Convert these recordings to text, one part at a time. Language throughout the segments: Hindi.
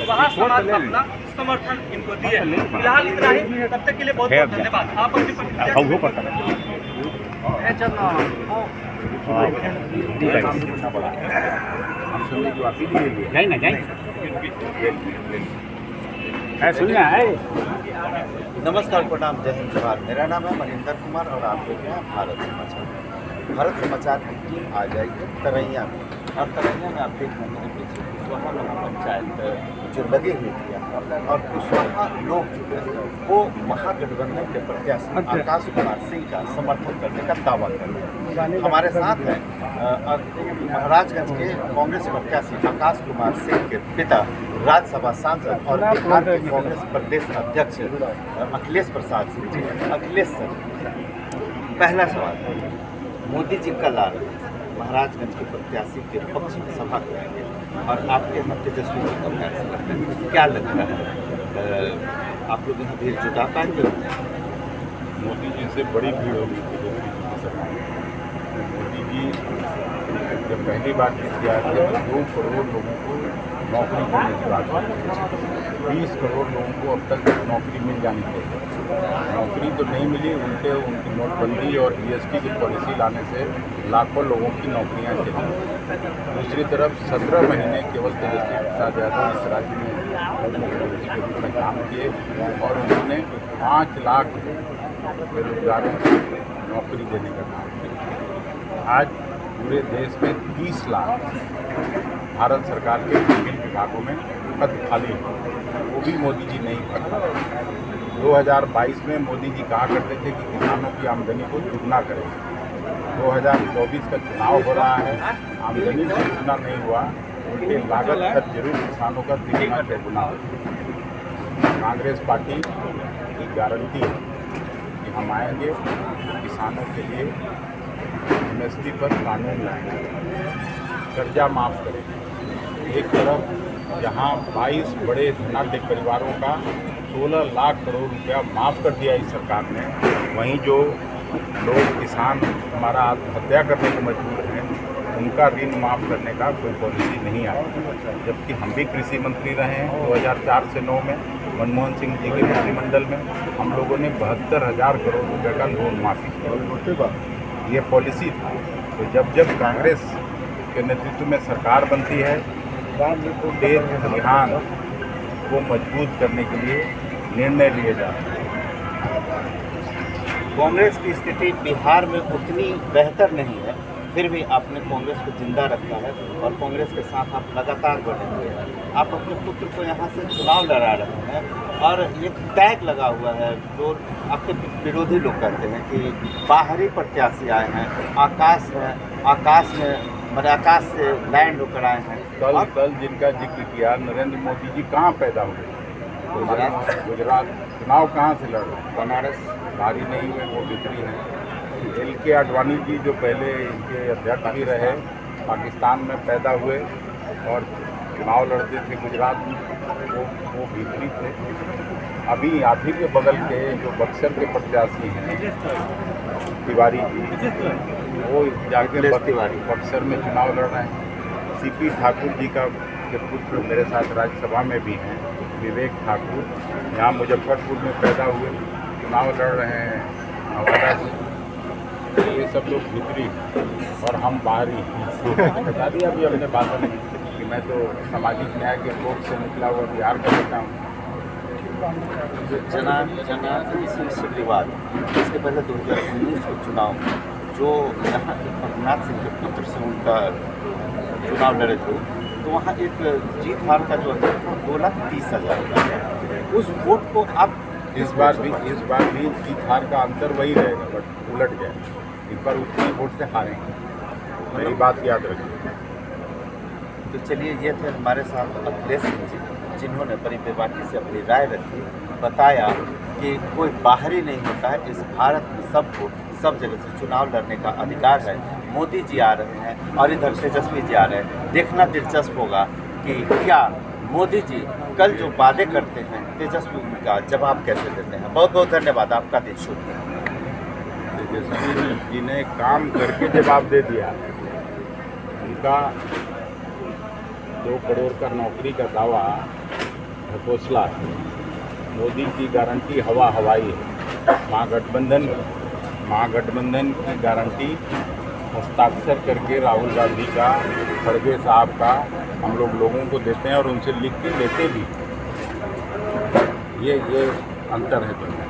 वहाँ समाज अपना समर्थन इनको दिए। फिलहाल इतना ही, तब तक के लिए बहुत बहुत धन्यवाद। आप अपनी प्रतिक्रिया नमस्कार, प्रणाम, जय हिंद, जोहार। मेरा नाम है मनिंदर कुमार और आप देख रहे हैं भारत समाचार। भारत समाचार की टीम आ जाएगी तरैया में, और तरैया में आप देख रहे हैं पीछे कुशवाहा पंचायत जो लगी हुई थी, और कुशवाहा लोग जो है वो महागठबंधन के प्रत्याशी आकाश कुमार सिंह का समर्थन करने का दावा कर रहे हैं। हमारे साथ हैं महाराजगंज के कांग्रेस प्रत्याशी आकाश कुमार सिंह के पिता, राज्यसभा सांसद और बिहार के कांग्रेस प्रदेश अध्यक्ष अखिलेश प्रसाद सिंह जी। अखिलेश सर, पहला सवाल, मोदी जी कल आ रहे हैं, महाराजगंज के प्रत्याशी के पक्ष में सभा करेंगे और आपके यहाँ तेजस्वी जी का फैसला है, क्या लगता है आप लोग यहाँ भीड़ जुटा पाएंगे? मोदी जी से बड़ी भीड़ होगी। मोदी जी जब पहली बार किया कि 2 करोड़ लोगों को नौकरी देने की बात, 20 करोड़ लोगों को अब तक नौकरी मिल जानी चाहिए। नौकरी तो नहीं मिली, उनकी नोटबंदी और जीएसटी की पॉलिसी लाने से लाखों लोगों की नौकरियां चली। दूसरी तरफ 17 महीने केवल तेजस्वी प्रसाद यादव इस राज्य में मुख्यमंत्री के रूप में काम किए और उन्होंने 5 लाख बेरोजगारों को नौकरी देने का काम किया। आज पूरे देश में 30 लाख भारत सरकार के विभिन्न विभागों में पद खाली है, वो भी मोदी जी नहीं भरता। 2022 में मोदी जी कहा करते थे कि किसानों की आमदनी को दुगना करेंगे। 2024 का चुनाव हो रहा है, आमदनी से दुगना नहीं हुआ, उनके लागत खर्च जरूर किसानों का तिगुना चौगुना हो। कांग्रेस पार्टी की गारंटी है कि हम आएंगे, किसानों के लिए एमएसपी पर कानून लाएंगे, कर्जा माफ़ करेंगे। एक तरफ जहां 22 बड़े धनाढ्य परिवारों का 16 लाख करोड़ रुपया माफ़ कर दिया इस सरकार ने, वहीं जो लोग किसान हमारा आत्महत्या करने को मजबूर हैं, उनका ऋण माफ़ करने का कोई पॉलिसी नहीं आई। जबकि हम भी कृषि मंत्री रहे हैं 2004 से 2009 में, मनमोहन सिंह जी के मंत्रिमंडल में हम लोगों ने 72,000 करोड़ रुपये का लोन माफ़ी किया। ये पॉलिसी थी। तो जब कांग्रेस के नेतृत्व में सरकार बनती है तो देश ध्यान को मजबूत करने के लिए निर्णय लिए जाते हैं। कांग्रेस की स्थिति बिहार में उतनी बेहतर नहीं है, फिर भी आपने कांग्रेस को जिंदा रखा है और कांग्रेस के साथ आप लगातार बने हुए हैं। आप अपने पुत्र को यहाँ से चुनाव लड़ा रहे हैं और ये टैग लगा हुआ है जो आपके विरोधी लोग कहते हैं कि बाहरी प्रत्याशी आए हैं, आकाश से लैंड होकर आए हैं। कल जिनका जिक्र किया, नरेंद्र मोदी जी कहाँ पैदा हुए? गुजरात। चुनाव कहाँ से लड़ रहे? बनारस। भारी नहीं हुए, वो बिक्री है। LK आडवाणी जी जो पहले इनके अध्यक्ष भी रहे, पाकिस्तान में पैदा हुए और चुनाव लड़ते थे गुजरात में, वो बिक्री थे। अभी आप ही के बगल के जो बक्सर के प्रत्याशी हैं तिवारी जी, वो जाके बक्सर में चुनाव लड़ रहे हैं। CP ठाकुर जी का के पुत्र मेरे साथ राज्यसभा में भी हैं, विवेक ठाकुर, यहाँ मुजफ्फरपुर में पैदा हुए, चुनाव लड़ रहे हैं नवादा से। ये सब लोग भीतरी और हम बाहरी बता दिया अभी अपने बातों में कि मैं तो सामाजिक न्याय के कोर्ट से निकला हुआ बिहार का बेटा हूँ। इसी विवाद इसके पहले 2019 के चुनाव जो यहाँ रघुनाथ सिंह के पुत्र से उनका चुनाव लड़े थे, तो वहाँ एक जीत हार का जो अंतर था 2,30,000 का। उस वोट को आप इस बार भी जीत हार का अंतर वही रहेगा, बट उलट जाए। इस बार उतनी वोट से हारेंगे, मेरी बात याद रखिए। तो चलिए, ये थे हमारे साथ अखिलेश सिंह जी, जिन्होंने बड़ी बेबाकी से अपनी राय रखी, बताया कि कोई बाहरी नहीं होता है, इस भारत में सबको सब जगह से चुनाव लड़ने का अधिकार है। मोदी जी आ रहे हैं और इधर तेजस्वी जी आ रहे हैं। देखना दिलचस्प होगा कि क्या मोदी जी कल जो वादे करते हैं तेजस्वी का जवाब कैसे देते हैं। बहुत बहुत धन्यवाद, आपका दिन शुभ। तेजस्वी जी ने काम करके जवाब दे दिया। उनका 2 करोड़ का नौकरी का दावा ढकोसला है। मोदी की गारंटी हवा हवाई है। महागठबंधन की गारंटी हस्ताक्षर करके राहुल गांधी का, खड़गे साहब का हम लोगों को देते हैं और उनसे लिख के लेते भी। ये अंतर है दोनों।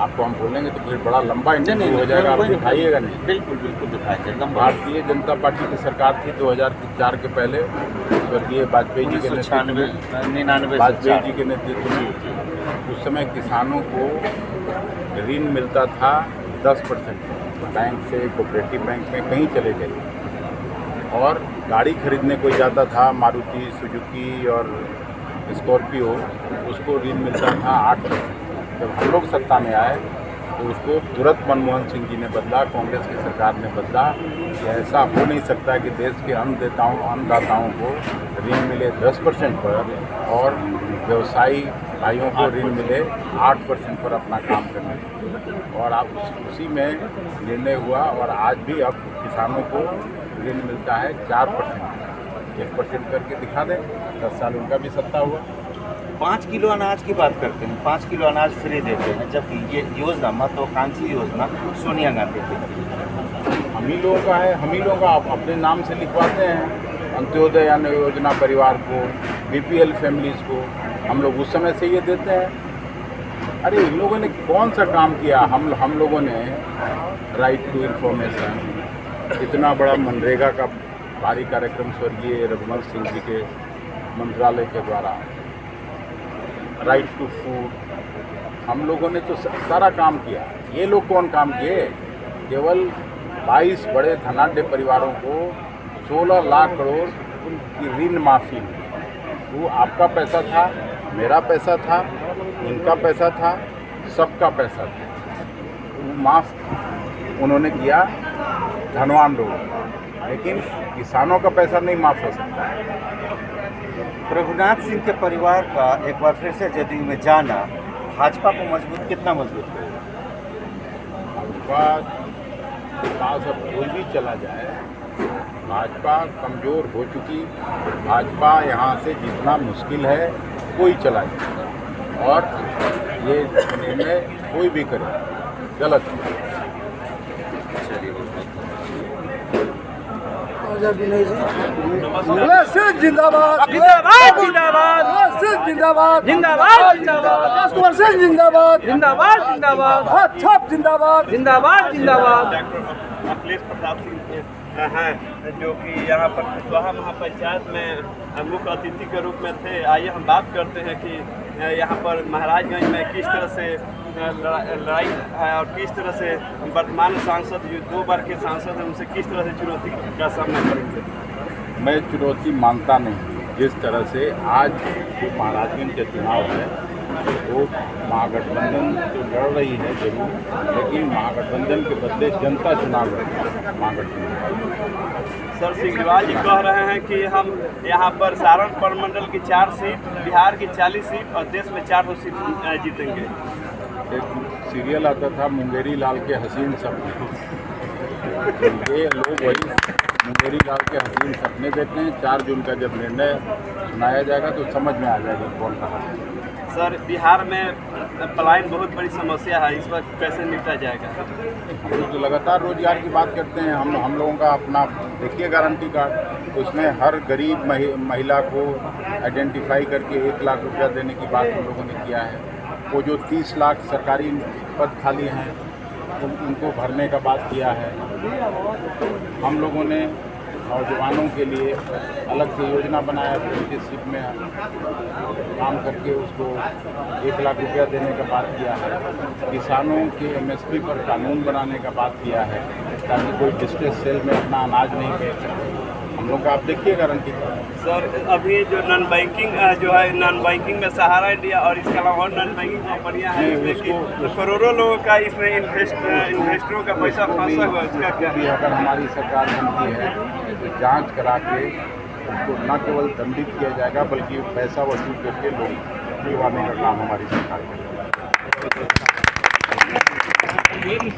आपको हम बोलेंगे तो फिर बड़ा लंबा इंटरव्यू हो जाएगा, आप दिखाइएगा नहीं। बिल्कुल दिखाएंगे। भारतीय जनता पार्टी की सरकार थी 2004 के पहले, स्वर्गीय वाजपेयी जी के नेतृत्व में। उस समय किसानों को ऋण मिलता था 10% बैंक से, कोऑपरेटिव बैंक में कहीं चले गए। और गाड़ी खरीदने कोई जाता था, मारुति सुजुकी और स्कॉर्पियो, उसको ऋण मिलता था 8%। जब हम लोग सत्ता में आए तो उसको तुरंत मनमोहन सिंह जी ने बदला, कांग्रेस की सरकार ने बदला कि ऐसा हो नहीं सकता कि देश के अन्नदाताओं को ऋण मिले 10% पर और व्यवसायी भाइयों को ऋण मिले 8% पर अपना काम करने। और आप उसी में निर्णय हुआ और आज भी अब किसानों को ऋण मिलता है 4%। 1% करके दिखा दें, 10 साल उनका भी सत्ता हुआ। 5 किलो अनाज की बात करते हैं, 5 किलो अनाज फ्री देते हैं, जबकि ये योजना महत्वाकांक्षी योजना सोनिया गांधी की। हम ही लोगों का है, हम ही लोगों का आप अपने नाम से लिखवाते हैं। अंत्योदय अन्न योजना परिवार को, बीपीएल फैमिलीज़ को हम लोग उस समय से ये देते हैं। अरे इन लोगों ने कौन सा काम किया? हम लोगों ने राइट टू इन्फॉर्मेशन, इतना बड़ा मनरेगा का भारी कार्यक्रम स्वर्गीय रघुवंश सिंह जी के मंत्रालय के द्वारा, राइट टू फूड, हम लोगों ने तो सारा काम किया। ये लोग कौन काम किए? केवल 22 बड़े धनाढ्य परिवारों को 16 लाख करोड़ की ऋण माफ़ी हुई। वो आपका पैसा था, मेरा पैसा था, इनका पैसा था, सबका पैसा था। वो माफ़ उन्होंने किया धनवान लोगों, लेकिन किसानों का पैसा नहीं माफ़ हो सकता। रघुनाथ सिंह के परिवार का एक बार फिर से जदयू में जाना भाजपा को कितना मजबूत करेगा? भाजपा के पास अब कोई भी चला जाए, भाजपा कमज़ोर हो चुकी। भाजपा यहाँ से जीतना मुश्किल है, कोई चला जाए। और ये निर्णय कोई भी करे गलत है। जिंदाबाद जिंदाबाद जिंदाबाद जिंदाबाद जिंदाबाद जिंदाबाद जिंदाबाद जिंदाबाद जिंदाबाद जिंदाबाद। अखिलेश प्रताप सिंह हैं जो कि यहाँ पर कुशवाहा महापंचायत में मुख्य अतिथि के रूप में थे। आइए हम बात करते हैं कि यहाँ पर महाराजगंज में किस तरह से लड़ाई है और किस तरह से वर्तमान सांसद जो 2 बार के सांसद हैं उनसे किस तरह से चुनौती का सामना करेंगे। मैं चुनौती मानता नहीं। जिस तरह से आज जो महाराजगंज के चुनाव है वो महागठबंधन तो लड़ रही है जरूर, लेकिन महागठबंधन के बदले जनता चुनाव लड़ेगी महागठबंधन। सर सिंगरवाल जी कह रहे हैं कि हम यहाँ पर सारण प्रमंडल की 4 सीट, बिहार की 40 सीट और देश में 400 सीट जीतेंगे। एक सीरियल आता था मुंगेरी लाल के हसीन सपने, ये लोग वही मुंगेरी लाल के हसीन सपने देखते हैं। 4 जून का जब निर्णय सुनाया जाएगा तो समझ में आ जाएगा कौन कहा। सर बिहार में पलायन बहुत बड़ी समस्या है, इस वक्त कैसे निपटा जाएगा? हम लोग तो लगातार रोजगार की बात करते हैं। हम लोगों का अपना देखिए गारंटी कार्ड, उसमें हर गरीब महिला को आइडेंटिफाई करके 1 लाख रुपया देने की बात हम लोगों ने किया है। वो जो 30 लाख सरकारी पद खाली हैं उनको भरने का बात किया है। हम लोगों ने नौजवानों के लिए अलग से योजना बनाया, अप्रेंटिसशिप में काम करके उसको 1 लाख रुपया देने का बात किया है। किसानों के MSP पर कानून बनाने का बात किया है ताकि कोई डिस्ट्रेस सेल में अपना अनाज नहीं बेच सके। हम लोग का आप देखिए गारंटी का। सर अभी जो नॉन बैंकिंग जो है, नॉन बैंकिंग में सहारा इंडिया और इसके अलावा और नॉन बैंकिंग कंपनियां हैं, इसमें करोड़ों लोगों का इसमें इन्वेस्टरों का पैसा फंसा हुआ है, उसका क्या? भी अगर हमारी सरकार बनती है तो जांच करा के उसको न केवल दंडित किया जाएगा बल्कि पैसा वसूल करके लोग दिलवाने का काम हमारी सरकार करेगी।